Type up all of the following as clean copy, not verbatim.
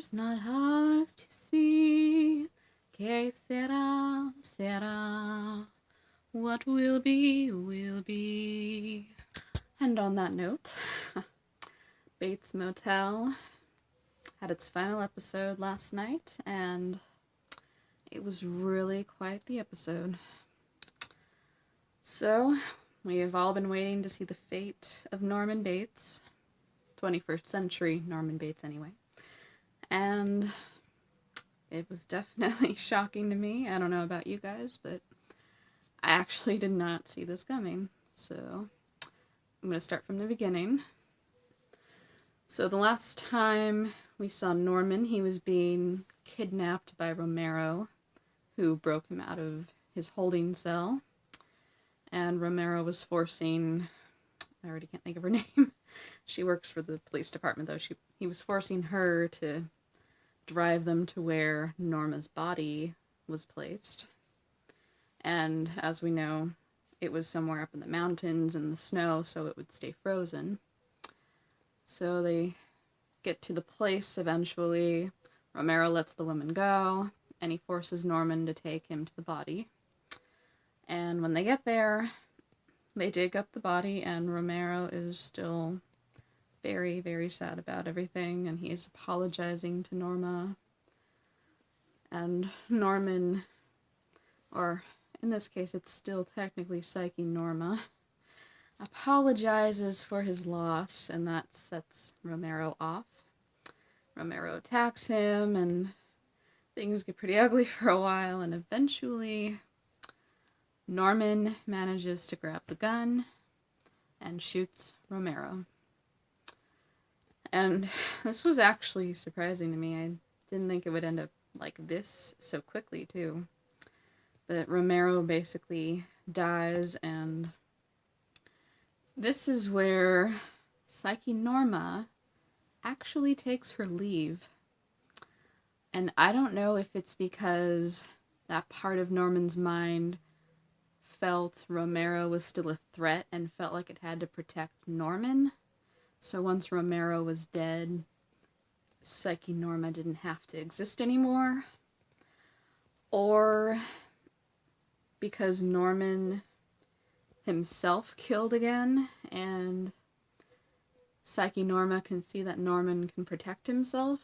There's not hearts to see. Que sera, sera. What will be, will be. And on that note, Bates Motel had its final episode last night, and it was really quite the episode. So, we have all been waiting to see the fate of Norman Bates. 21st century Norman Bates, anyway. And it was definitely shocking to me. I don't know about you guys, but I actually did not see this coming. So, I'm going to start from the beginning. So, the last time we saw Norman, he was being kidnapped by Romero, who broke him out of his holding cell. And Romero was forcing, I already can't think of her name. She works for the police department, though. He was forcing her to drive them to where Norma's body was placed. And as we know, it was somewhere up in the mountains in the snow, so it would stay frozen. So they get to the place eventually. Romero lets the woman go, and he forces Norman to take him to the body. And when they get there, they dig up the body, and Romero is still very, very sad about everything, and he is apologizing to Norma. And Norman, or in this case it's still technically Psyche Norma, apologizes for his loss, and that sets Romero off. Romero attacks him, and things get pretty ugly for a while, and eventually Norman manages to grab the gun and shoots Romero. And this was actually surprising to me. I didn't think it would end up like this so quickly, too. But Romero basically dies, and this is where Psyche Norma actually takes her leave. And I don't know if it's because that part of Norman's mind felt Romero was still a threat and felt like it had to protect Norman. So once Romero was dead, Psyche Norma didn't have to exist anymore. Or because Norman himself killed again, and Psyche Norma can see that Norman can protect himself.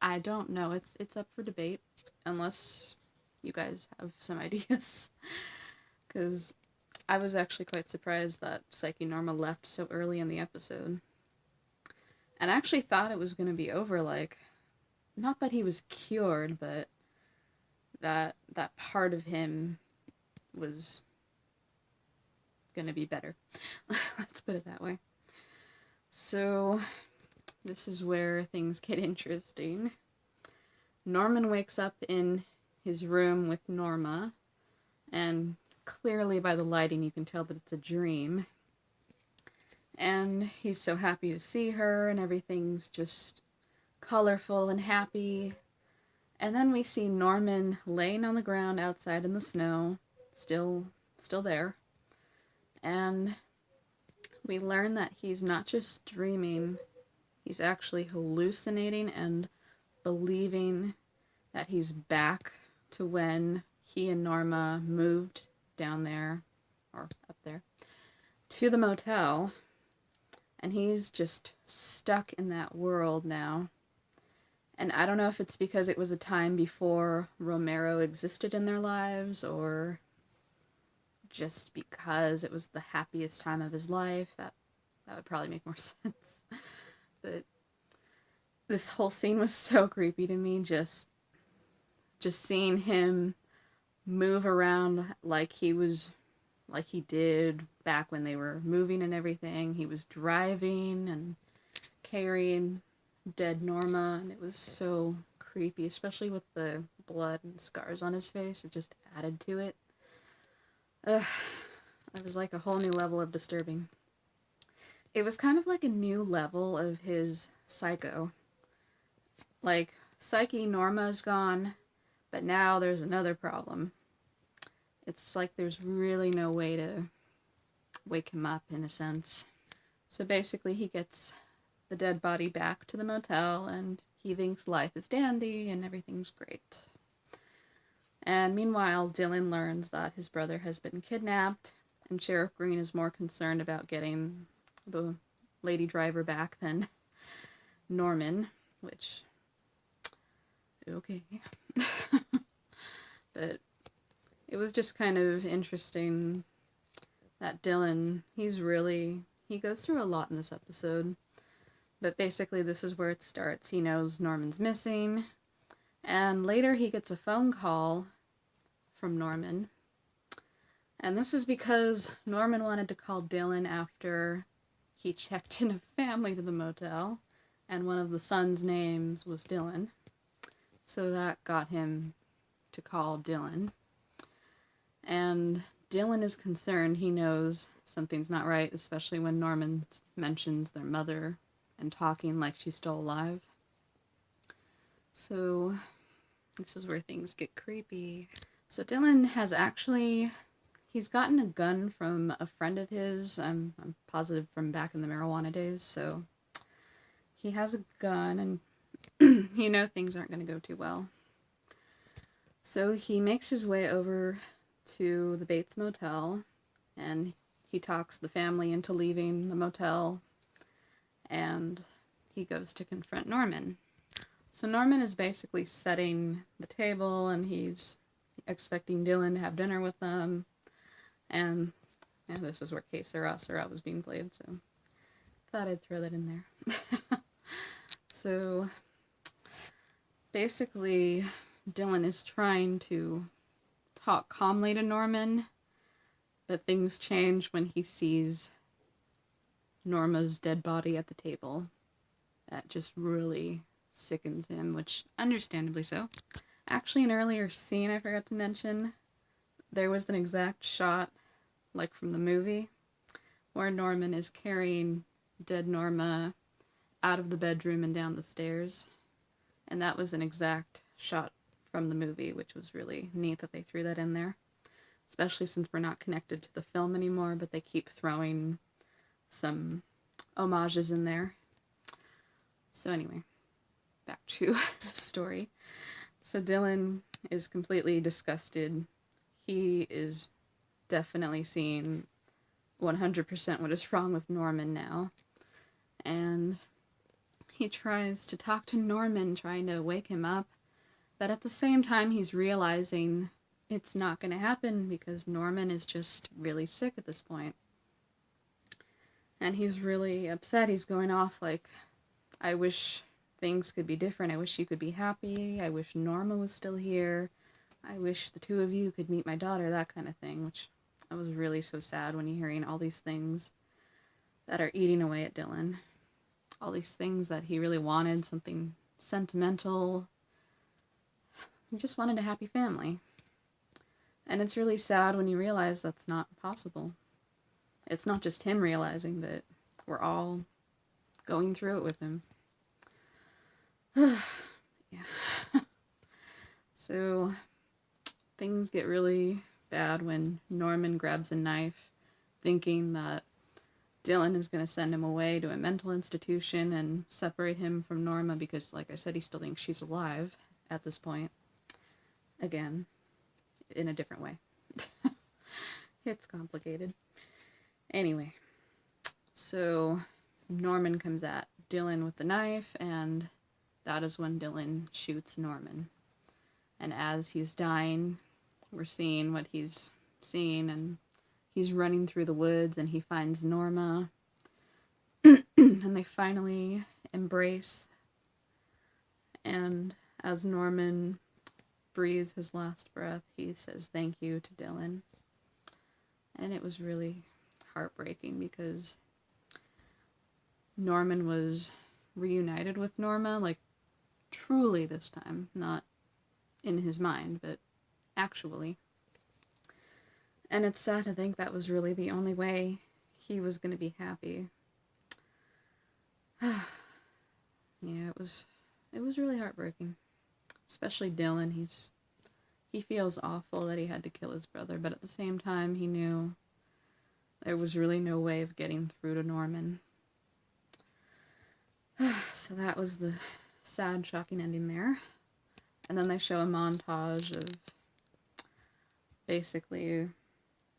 I don't know. It's up for debate, unless you guys have some ideas. Because I was actually quite surprised that Psyche Norma left so early in the episode. And I actually thought it was going to be over, like, not that he was cured, but that part of him was going to be better. Let's put it that way. So, this is where things get interesting. Norman wakes up in his room with Norma, and clearly by the lighting you can tell that it's a dream. And he's so happy to see her, and everything's just colorful and happy. And then we see Norman laying on the ground outside in the snow, still there. And we learn that he's not just dreaming, he's actually hallucinating and believing that he's back to when he and Norma moved down there, or up there, to the motel. And he's just stuck in that world now. And I don't know if it's because it was a time before Romero existed in their lives, or just because it was the happiest time of his life. That would probably make more sense. But this whole scene was so creepy to me, just seeing him move around like he did back when they were moving and everything. He was driving and carrying dead Norma, and it was so creepy, especially with the blood and scars on his face. It just added to it. It was like a whole new level of disturbing. It was kind of like a new level of his psycho. Like, Psyche Norma's gone, but now there's another problem. It's like there's really no way to wake him up, in a sense. So basically he gets the dead body back to the motel, and he thinks life is dandy and everything's great. And meanwhile, Dylan learns that his brother has been kidnapped, and Sheriff Green is more concerned about getting the lady driver back than Norman, which, okay. But it was just kind of interesting that Dylan, he goes through a lot in this episode, but basically this is where it starts. He knows Norman's missing, and later he gets a phone call from Norman, and this is because Norman wanted to call Dylan after he checked in a family to the motel, and one of the sons' names was Dylan, so that got him to call Dylan. And Dylan is concerned. He knows something's not right, especially when Norman mentions their mother and talking like she's still alive. So this is where things get creepy. So Dylan he's gotten a gun from a friend of his. I'm positive from back in the marijuana days. So he has a gun, and things aren't going to go too well. So he makes his way over to the Bates Motel, and he talks the family into leaving the motel, and he goes to confront Norman. So Norman is basically setting the table, and he's expecting Dylan to have dinner with them, and this is where Que Sera Sera was being played, so thought I'd throw that in there. So basically Dylan is trying to talk calmly to Norman, but things change when he sees Norma's dead body at the table. That just really sickens him, which understandably so. Actually, an earlier scene I forgot to mention, there was an exact shot, like from the movie, where Norman is carrying dead Norma out of the bedroom and down the stairs. And that was an exact shot from the movie, which was really neat that they threw that in there. Especially since we're not connected to the film anymore, but they keep throwing some homages in there. So anyway, back to the story. So Dylan is completely disgusted. He is definitely seeing 100% what is wrong with Norman now. And he tries to talk to Norman, trying to wake him up. But at the same time, he's realizing it's not going to happen because Norman is just really sick at this point. And he's really upset. He's going off like, I wish things could be different. I wish you could be happy. I wish Norma was still here. I wish the two of you could meet my daughter, that kind of thing, which I was really so sad when you're hearing all these things that are eating away at Dylan. All these things that he really wanted, something sentimental. He just wanted a happy family. And it's really sad when you realize that's not possible. It's not just him realizing that we're all going through it with him. Yeah. So things get really bad when Norman grabs a knife, thinking that Dylan is going to send him away to a mental institution and separate him from Norma because, like I said, he still thinks she's alive at this point. Again, in a different way. It's complicated. Anyway, so Norman comes at Dylan with the knife, and that is when Dylan shoots Norman. And as he's dying, we're seeing what he's seeing, and he's running through the woods, and he finds Norma, and they finally embrace. And as Norman breathes his last breath, he says thank you to Dylan. And it was really heartbreaking because Norman was reunited with Norma, like truly this time, not in his mind, but actually. And it's sad to think that was really the only way he was going to be happy. Yeah, it was really heartbreaking. Especially Dylan, he feels awful that he had to kill his brother, but at the same time he knew there was really no way of getting through to Norman. So that was the sad, shocking ending there. And then they show a montage of basically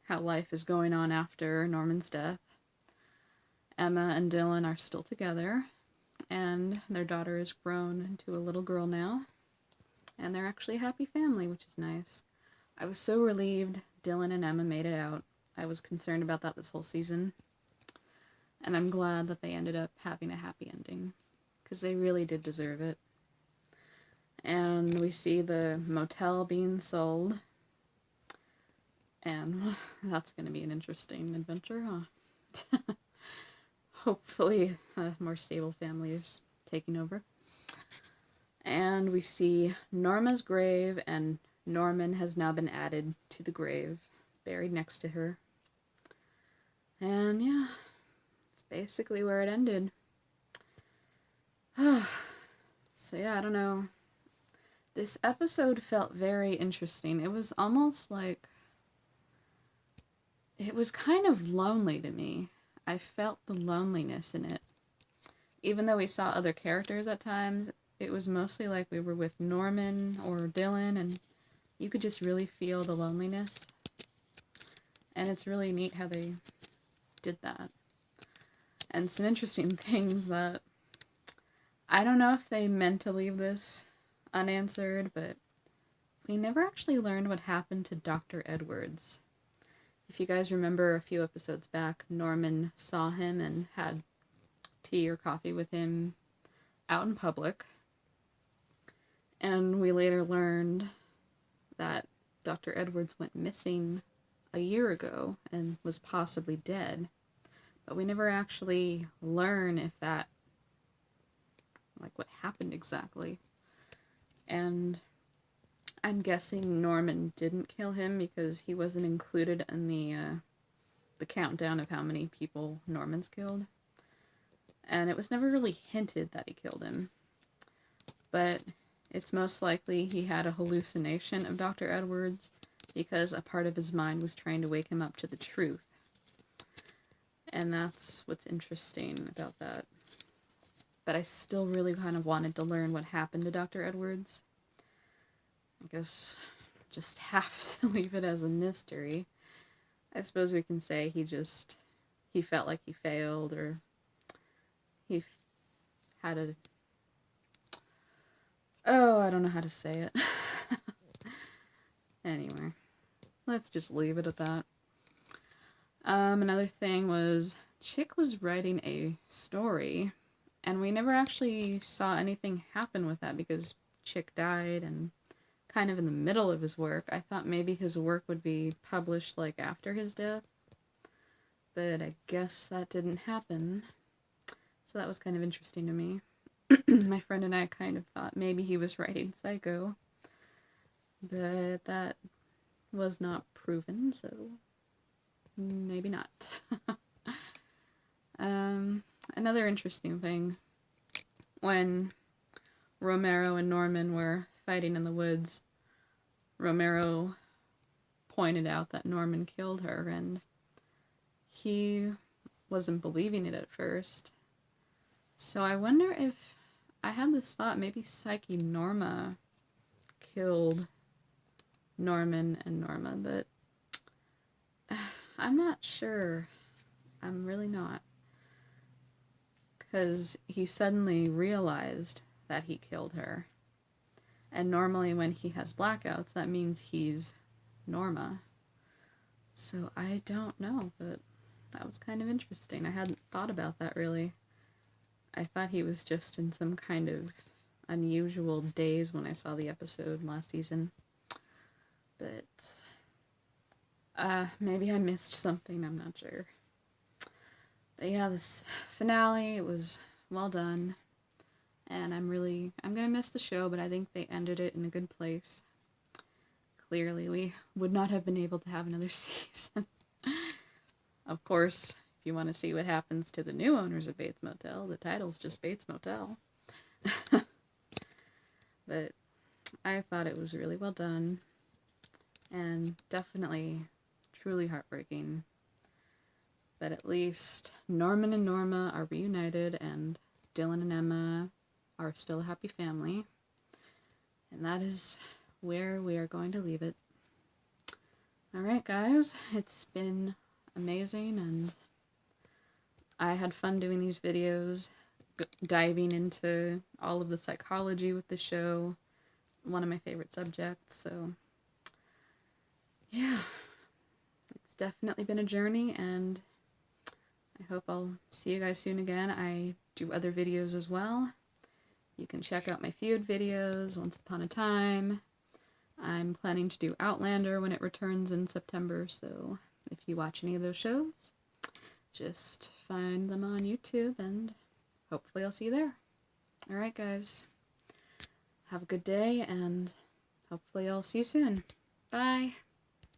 how life is going on after Norman's death. Emma and Dylan are still together, and their daughter is grown into a little girl now, and they're actually a happy family, which is nice. I was so relieved Dylan and Emma made it out. I was concerned about that this whole season, and I'm glad that they ended up having a happy ending, because they really did deserve it. And we see the motel being sold, and that's going to be an interesting adventure, huh? Hopefully, more stable families taking over. And we see Norma's grave, and Norman has now been added to the grave, buried next to her. And yeah, it's basically where it ended. So yeah, I don't know. This episode felt very interesting. It was almost like... it was kind of lonely to me. I felt the loneliness in it. Even though we saw other characters at times, it was mostly like we were with Norman or Dylan, and you could just really feel the loneliness. And it's really neat how they did that. And some interesting things that... I don't know if they meant to leave this unanswered, but we never actually learned what happened to Dr. Edwards. If you guys remember a few episodes back, Norman saw him and had tea or coffee with him out in public. And we later learned that Dr. Edwards went missing a year ago and was possibly dead. But we never actually learn if that, like, what happened exactly. And I'm guessing Norman didn't kill him because he wasn't included in the countdown of how many people Norman's killed. And it was never really hinted that he killed him. But it's most likely he had a hallucination of Dr. Edwards because a part of his mind was trying to wake him up to the truth. And that's what's interesting about that. But I still really kind of wanted to learn what happened to Dr. Edwards. I guess just have to leave it as a mystery. I suppose we can say he felt like he failed, or he had a... oh, I don't know how to say it. Anyway, let's just leave it at that. Another thing was, Chick was writing a story, and we never actually saw anything happen with that because Chick died and kind of in the middle of his work. I thought maybe his work would be published like after his death, but I guess that didn't happen. So that was kind of interesting to me. My friend and I kind of thought maybe he was writing Psycho, but that was not proven, so maybe not. Another interesting thing, when Romero and Norman were fighting in the woods, Romero pointed out that Norman killed her, and he wasn't believing it at first. So I wonder if... I had this thought, maybe Psyche Norma killed Norman and Norma, but I'm not sure. I'm really not. Because he suddenly realized that he killed her. And normally when he has blackouts, that means he's Norma. So I don't know, but that was kind of interesting. I hadn't thought about that really. I thought he was just in some kind of unusual daze when I saw the episode last season. But maybe I missed something, I'm not sure. But yeah, this finale, it was well done. And I'm gonna miss the show, but I think they ended it in a good place. Clearly, we would not have been able to have another season. Of course, if you want to see what happens to the new owners of Bates Motel, the title's just Bates Motel. But I thought it was really well done, and definitely truly heartbreaking. But at least Norman and Norma are reunited, and Dylan and Emma are still a happy family. And that is where we are going to leave it. Alright guys, it's been amazing, and I had fun doing these videos, diving into all of the psychology with the show, one of my favorite subjects, so yeah, it's definitely been a journey, and I hope I'll see you guys soon again. I do other videos as well. You can check out my feud videos, Once Upon a Time. I'm planning to do Outlander when it returns in September, so if you watch any of those shows, just find them on YouTube, and hopefully I'll see you there. Alright guys, have a good day, and hopefully I'll see you soon. Bye!